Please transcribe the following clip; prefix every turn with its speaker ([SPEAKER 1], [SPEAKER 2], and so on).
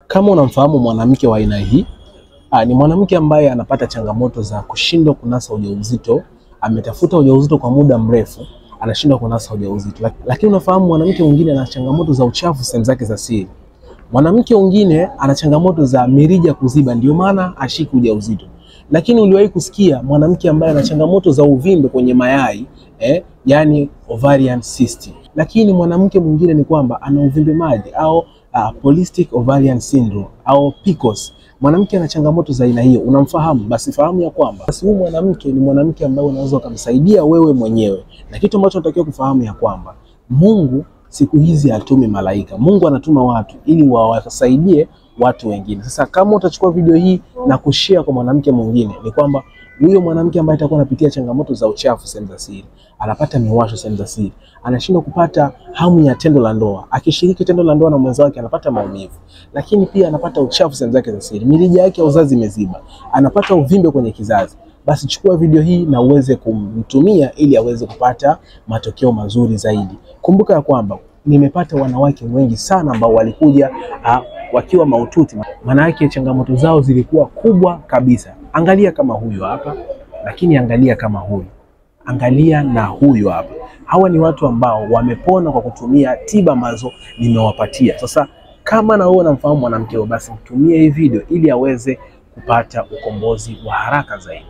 [SPEAKER 1] Kama unamfahamu mwanamke wa aina hii, ni mwanamke ambaye anapata changamoto za kushindwa kunasa ujauzito, ametafuta ujauzito kwa muda mrefu, anashindwa kunasa ujauzito. Lakini unafahamu mwanamke mwingine ana changamoto za uchafu sehemu zake za siri. Mwanamke mwingine ana changamoto za mirija kuziba, ndio maana ashiki ujauzito. Lakini uliwahi kusikia mwanamke ambaye ana changamoto za uvimbe kwenye mayai, yani ovarian cyst. Lakini mwanamke mwingine ni kwamba ana uvimbe maji au polycystic ovarian syndrome au PCOS. Mwanamke ana changamoto za aina hiyo, unamfahamu? Basi fahamu ya kwamba huyu mwanamke ni mwanamke ambaye unaweza kumsaidia wewe mwenyewe. Na kitu ambacho unatakiwa kufahamu ya kwamba Mungu siku hizi hatumi malaika. Mungu anatuma watu ili wawasaidie watu wengine. Sasa kama utachukua video hii na kushare kwa mwanamke mwingine, ni kwamba huyo mwanamke ambaye atakuwa anapitia changamoto za uchafu sehemu za siri, anapata miwasho sehemu za siri, anashindwa kupata hamu ya tendo la ndoa, akishiriki tendo la ndoa na mwenza wake anapata maumivu, lakini pia anapata uchafu sehemu zake za siri, mirija yake ya uzazi imeziba, anapata uvimbe kwenye kizazi, basi chukua video hii na uweze kumtumia ili aweze kupata matokeo mazuri zaidi. Kumbuka ya kwamba nimepata wanawake wengi sana ambao walikuja wakiwa mahututi, maana yake changamoto zao zilikuwa kubwa kabisa. Angalia kama huyu hapa, lakini angalia kama huyu, angalia na huyu hapa. Hawa ni watu ambao wamepona kwa kutumia tiba ambazo nimewapatia. Sasa kama na wewe unamfahamu mwanamke, basi mtumie hii video ili aweze kupata ukombozi wa haraka zaidi.